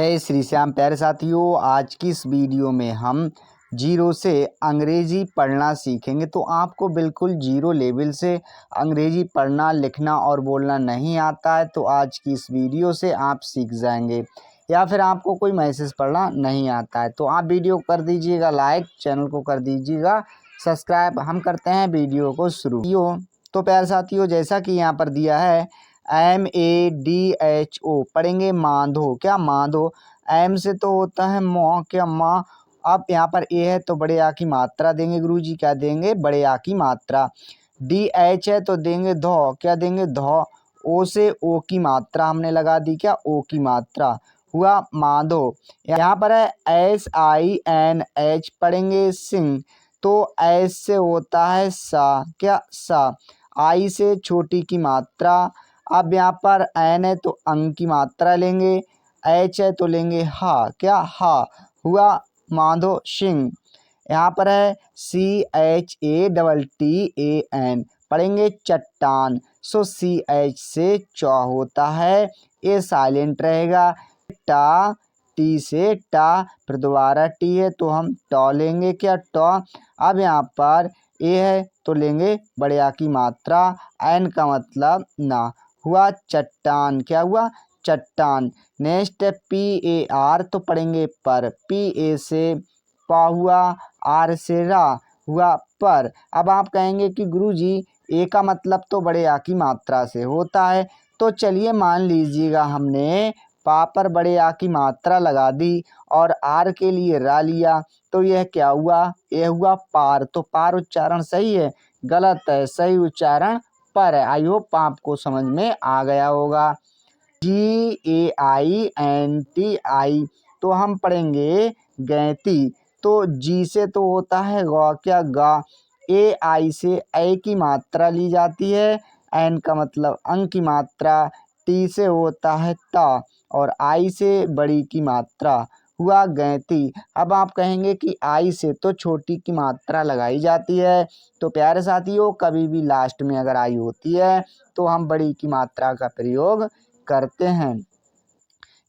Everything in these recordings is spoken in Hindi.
जय श्री श्याम प्यारे साथियों। आज की इस वीडियो में हम जीरो से अंग्रेजी पढ़ना सीखेंगे। तो आपको बिल्कुल जीरो लेवल से अंग्रेजी पढ़ना, लिखना और बोलना नहीं आता है तो आज की इस वीडियो से आप सीख जाएंगे। या फिर आपको कोई मैसेज पढ़ना नहीं आता है तो आप वीडियो कर दीजिएगा लाइक, चैनल को कर दीजिएगा सब्सक्राइब। हम करते हैं वीडियो को शुरू। तो प्यारे साथियों, जैसा कि यहाँ पर दिया है MADHO पढ़ेंगे माधो। क्या माधो? एम से तो होता है मौ, क्या माँ। अब यहाँ पर ए है तो बड़े आ की मात्रा देंगे गुरुजी। क्या देंगे? बड़े आ की मात्रा। DH है तो देंगे धौ। क्या देंगे? धौ। ओ से ओ की मात्रा हमने लगा दी। क्या? ओ की मात्रा हुआ माधो। यहाँ पर है SINH पढ़ेंगे सिंह। तो एस से होता है सा। क्या? सा। आई से छोटी की मात्रा। अब यहाँ पर एन है तो अंग की मात्रा लेंगे। एच है तो लेंगे हा। क्या? हा हुआ माधो सिंह। यहाँ पर है CHATTAN पढ़ेंगे चट्टान। सो CH से चौ होता है, ए साइलेंट रहेगा। टा, टी से टा, फिर दोबारा टी है तो हम टॉ लेंगे। क्या? टॉ। अब यहाँ पर ए है तो लेंगे बड़े आ की मात्रा। एन का मतलब ना हुआ चट्टान। क्या हुआ? चट्टान। नेक्स्ट है PAR तो पढ़ेंगे पर। PA से पा हुआ, आर से रा हुआ पर। अब आप कहेंगे कि गुरुजी ए का मतलब तो बड़े आ की मात्रा से होता है। तो चलिए मान लीजिएगा हमने पा पर बड़े आ की मात्रा लगा दी और आर के लिए रा लिया तो यह क्या हुआ? यह हुआ पार। तो पार उच्चारण सही है? गलत है, सही उच्चारण पर है। आई होप आपको समझ में आ गया होगा। GAINTI तो हम पढ़ेंगे गैती। तो जी से तो होता है गौ। क्या? गा। AI से ए की मात्रा ली जाती है। एन का मतलब अंग की मात्रा। टी से होता है ता और आई से बड़ी की मात्रा हुआ गैती। अब आप कहेंगे कि आई से तो छोटी की मात्रा लगाई जाती है। तो प्यारे साथियों, कभी भी लास्ट में अगर आई होती है तो हम बड़ी की मात्रा का प्रयोग करते हैं।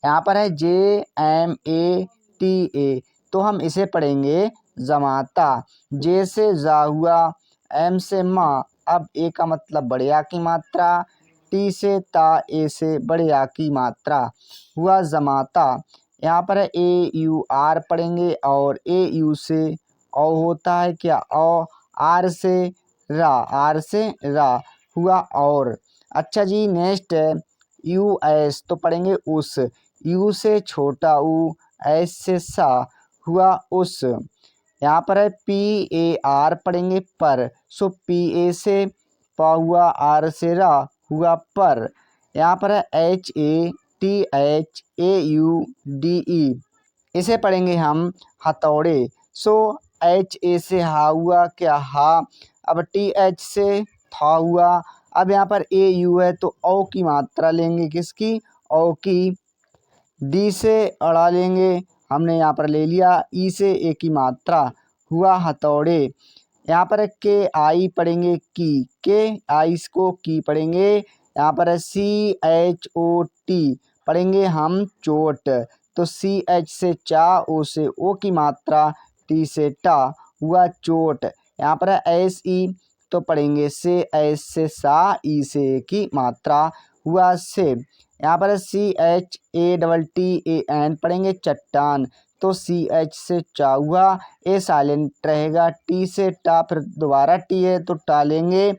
यहाँ पर है JMATA तो हम इसे पढ़ेंगे जमाता। जे से जा हुआ, एम से माँ। अब ए का मतलब बड़े आ की मात्रा। टी से ता, ए से बड़े आ की मात्रा हुआ जमाता। यहाँ पर है AUR पढ़ेंगे और AU से औ होता है। क्या? औ। आर से रा, आर से रा हुआ और। अच्छा जी, नेक्स्ट है US तो पढ़ेंगे उस। यू से छोटा ऊ, एस से सा हुआ उस। यहाँ पर है PAR पढ़ेंगे पर। सो PA से पा हुआ, आर से रा हुआ पर। यहाँ पर है HATHAUDE इसे पढ़ेंगे हम हथौड़े। सो HA से हा हुआ। क्या? हा। अब TH से था हुआ। अब यहाँ पर AU है तो औ की मात्रा लेंगे। किसकी? औ की। डी से अड़ा लेंगे, हमने यहाँ पर ले लिया। ई से ए की मात्रा हुआ हथौड़े। यहाँ पर के आई पढ़ेंगे की। के आई को की पढ़ेंगे। यहाँ पर CHOT पढ़ेंगे हम चोट। तो CH से चा, ओ से ओ की मात्रा, टी से टा हुआ चोट। यहाँ पर SE तो पढ़ेंगे से, एस से सा, ई से ए की मात्रा हुआ से। यहाँ पर CHATTAN पढ़ेंगे चट्टान। तो CH से चा हुआ, ए साइलेंट रहेगा। टी से टा, फिर दोबारा टी है तो टा लेंगे।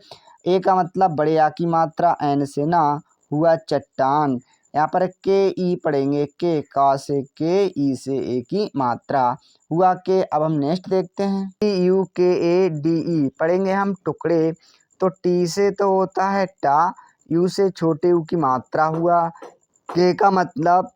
ए का मतलब बड़े आ की मात्रा, एन से ना हुआ चट्टान। यहाँ पर के ई पढ़ेंगे। के का से के, ई से ए की मात्रा हुआ के। अब हम नेक्स्ट देखते हैं TUKADE पढ़ेंगे हम टुकड़े। तो टी से तो होता है टा, यू से छोटे यू की मात्रा हुआ। के का मतलब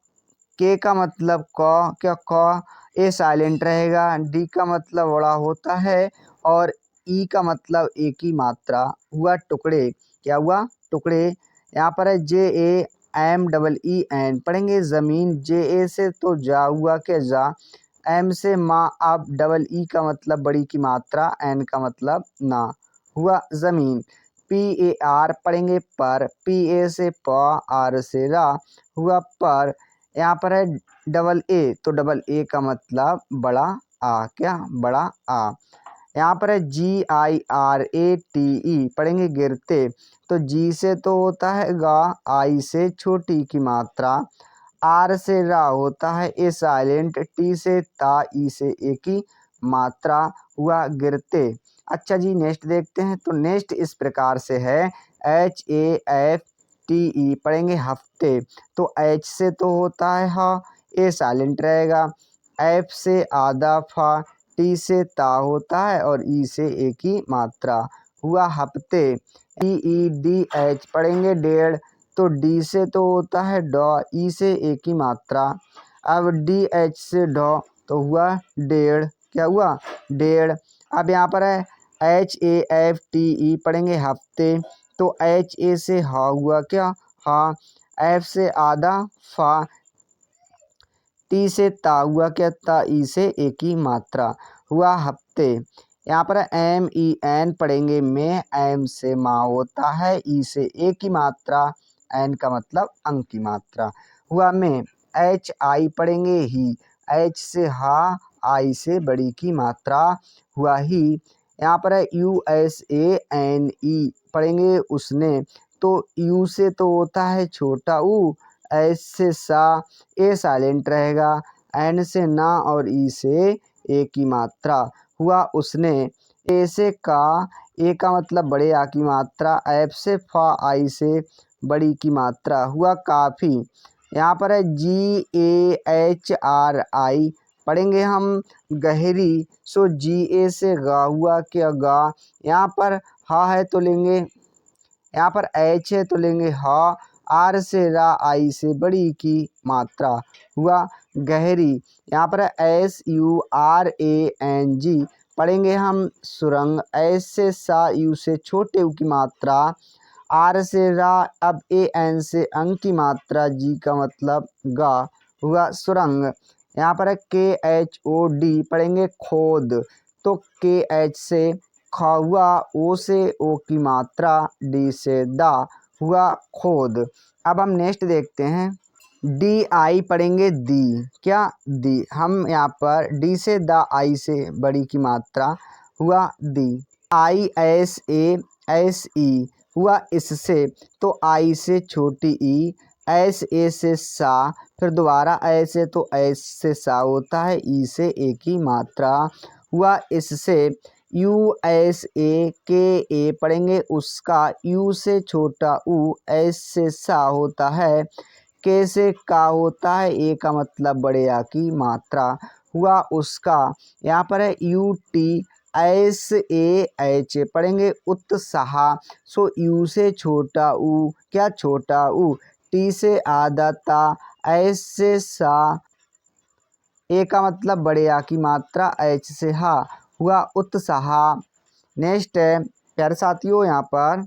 क। क्या? क। ए साइलेंट रहेगा। डी का मतलब बड़ा होता है और ई का मतलब ए की मात्रा हुआ टुकड़े। क्या हुआ? टुकड़े। यहाँ पर है JAMEEN पढ़ेंगे जमीन। JA से तो जा हुआ। क्या? जा। एम से माँ। अब ई का मतलब बड़ी की मात्रा, एन का मतलब ना हुआ जमीन। PAR पढ़ेंगे पर। PA से प, आर से रा हुआ पर। यहाँ पर है डबल ए, तो डबल ए का मतलब बड़ा आ, क्या बड़ा आ। यहाँ पर है GIRATE, पढ़ेंगे गिरते, तो जी से तो होता है गा, आई से छोटी की मात्रा, आर से रा होता है ए साइलेंट, टी से ता, ई से ए की मात्रा, हुआ गिरते। अच्छा जी नेक्स्ट देखते हैं। तो नेक्स्ट इस प्रकार से है HAFTE, पढ़ेंगे हफ्ते, तो एच से तो होता है हा, ए साइलेंट रहेगा, एफ से आधा फा, टी से ता होता है और ई से ए की मात्रा, हुआ हफ्ते। DEDH, पढ़ेंगे डेढ़, तो डी से तो होता है डॉ, ई से ए की मात्रा, अब DH से डॉ, तो हुआ डेढ़, क्या हुआ डेढ़। अब यहाँ पर है HAFTE, पढ़ेंगे हफ्ते, तो HA से हा हुआ क्या हा, एफ से आधा फा, टी से ता हुआ क्या ता, ई से ए की मात्रा, हुआ हफ्ते। यहाँ पर MEN, पढ़ेंगे में, एम से माँ होता है, ई से ए की मात्रा, एन का मतलब अंक की मात्रा, हुआ में। HI, पढ़ेंगे ही, एच से हा, आई से बड़ी की मात्रा, हुआ ही। यहाँ पर है USANE, पढ़ेंगे उसने, तो यू से तो होता है छोटा ऊ, एस से सा, ए साइलेंट रहेगा, एन से ना और ई से ए की मात्रा, हुआ उसने। ए से का, ए का मतलब बड़े आ की मात्रा, एफ से फा, आई से बड़ी की मात्रा, हुआ काफ़ी। यहाँ पर है GAHRI, पढ़ेंगे हम गहरी, सो GA से गा हुआ क्या गा, यहाँ पर हा है तो लेंगे, यहाँ पर एच है तो लेंगे हा, आर से रा, आई से बड़ी की मात्रा, हुआ गहरी। यहाँ पर SURANG, पढ़ेंगे हम सुरंग, एस से सा, यू से छोटे यू की मात्रा, आर से रा, अब AN से अंक की मात्रा, जी का मतलब गा, हुआ सुरंग। यहाँ पर है KHOD, पढ़ेंगे खोद, तो KH से खा हुआ, ओ से ओ की मात्रा, डी से दा, हुआ खोद। अब हम नेक्स्ट देखते हैं। DI, पढ़ेंगे दी, क्या दी, हम यहाँ पर डी से दा, आई से बड़ी की मात्रा, हुआ दी। ISASE, हुआ इससे, तो आई से छोटी ई, एस ए से सा, फिर दोबारा ऐसे, तो एस से सा होता है, ई से ए की मात्रा, हुआ इससे। USAKA, पढ़ेंगे उसका, यू से छोटा ऊ, एस से सा होता है, के से का होता है, ए का मतलब बड़े आ की मात्रा, हुआ उसका। यहाँ पर है UTSAH, पढ़ेंगे उत्साह, सो यू से छोटा ऊ, क्या छोटा ऊ, टी से आधा ता, एस से सा, ए का मतलब बड़े आ की मात्रा, एच से हा, हुआ उत्साह। नेक्स्ट है प्यारे साथियों, यहाँ पर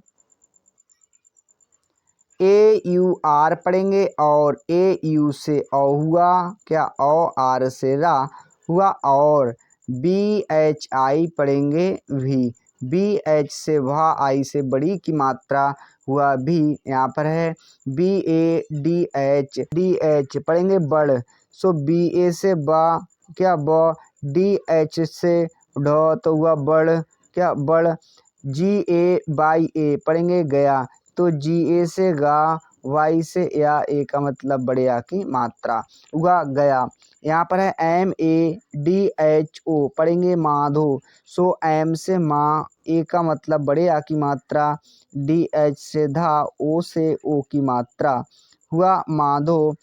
AUR, पढ़ेंगे और AU से औ हुआ क्या औ, आर से रा, हुआ और। BHI, पढ़ेंगे भी, BH से वह, आई से बड़ी की मात्रा, हुआ भी। यहाँ पर है BADH, पढ़ेंगे बड़, सो BA से बा, क्या ब, DH से ढ, तो हुआ बड़, क्या बड़। GAYA, पढ़ेंगे गया, तो GA से गा, वाई से या, ए का मतलब बड़े आ की मात्रा, हुआ गया। यहाँ पर है MADHO, पढ़ेंगे माधो, सो एम से माँ, ए का मतलब बड़े आ की मात्रा, DH से धा, ओ से ओ की मात्रा, हुआ माधो।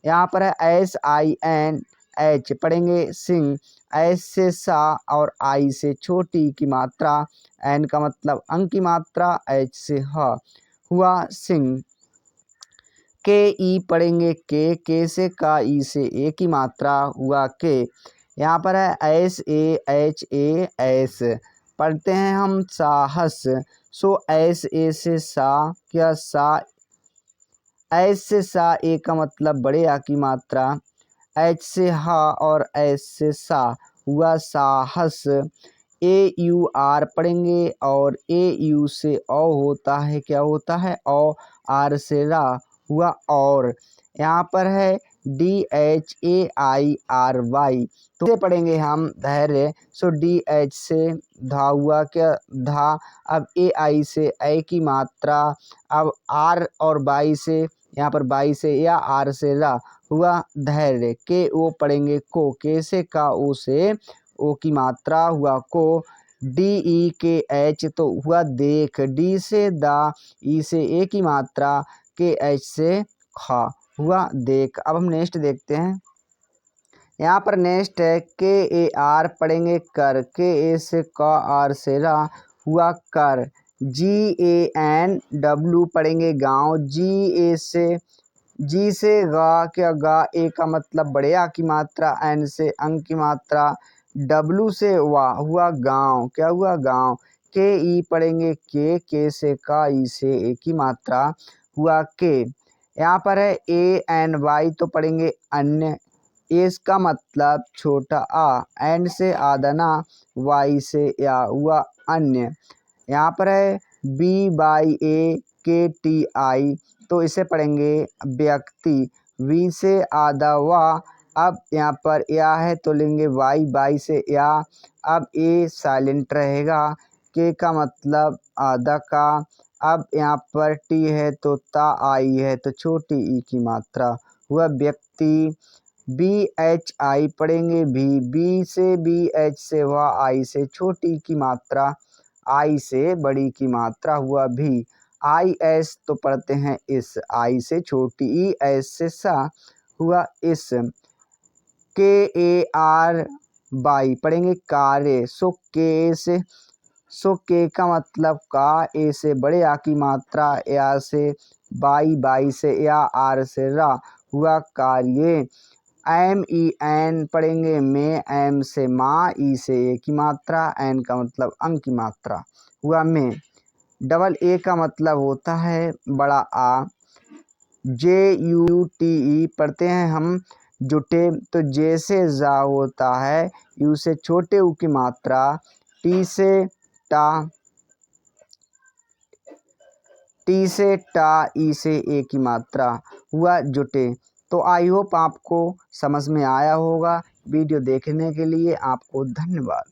यहाँ पर है SINH, पढ़ेंगे सिंह, एस से सा और आई से छोटी की मात्रा, एन का मतलब अंक की मात्रा, एच से ह, हुआ सिंह। KE, पढ़ेंगे के से का, ई से ए की मात्रा, हुआ के। यहाँ पर है SAHAS, पढ़ते हैं हम साहस, सो SA से सा, क्या सा, एस से सा, ए का मतलब बड़े आ की मात्रा, एच से हा और एस से सा, हुआ साहस। AUR, पढ़ेंगे और AU से औ होता है, क्या होता है औ, आर से रा, हुआ और। यहाँ पर है DHAIRY। तो इसे पढ़ेंगे हम धैर्य। सो DH से धा हुआ क्या धा, अब AI से ऐ की मात्रा, अब R और बाई से यहाँ पर बाई से या R से रा हुआ धैर्य। के ओ पढ़ेंगे को, के से का, ओ से ओ की मात्रा हुआ को। DEKH तो हुआ देख, डी से दा, ई से ए की मात्रा, KH से खा हुआ देख। अब हम नेक्स्ट देखते हैं। यहाँ पर नेक्स्ट है KAR पढ़ेंगे कर, के ए से का, आर से रा हुआ कर। GANW पढ़ेंगे गाँव, जी से गा क्या गा, ए का मतलब बड़े आ की मात्रा, एन से अंग की मात्रा, डब्लू से वाह हुआ गाँव, क्या हुआ गाँव। KE पढ़ेंगे के से का, ई से ए की मात्रा हुआ के। यहाँ पर है ANY तो पढ़ेंगे अन्य, एस का मतलब छोटा आ, एन से आदना, वाई से या हुआ अन्य। यहाँ पर है BYAKTI तो इसे पढ़ेंगे व्यक्ति, वी से आधा वा, अब यहाँ पर या है तो लेंगे वाई, बाई से या, अब ए साइलेंट रहेगा, के का मतलब आधा का, अब यहाँ पर टी है तो ता, आई है तो छोटी ई की मात्रा हुआ व्यक्ति। BHI पढ़ेंगे बी से BH से वह, आई से छोटी की मात्रा, आई से बड़ी की मात्रा हुआ भी। IS तो पढ़ते हैं इस, आई से छोटी, ई एस से सा हुआ इस। KAR बाई पढ़ेंगे कार्य, सो के का मतलब का, ए से बड़े आ की मात्रा, या से बाई से या, आर से रा हुआ कार्य। MEN पढ़ेंगे में, एम से माँ, ई से ए की मात्रा, एन का मतलब अंग की मात्रा हुआ में। डबल ए का मतलब होता है बड़ा आ। JUTE पढ़ते हैं हम जुटे, तो जे से जा होता है, यू से छोटे ऊ की मात्रा, टी से टा, ई से ए की मात्रा हुआ जुटे। तो आई होप आपको समझ में आया होगा। वीडियो देखने के लिए आपको धन्यवाद।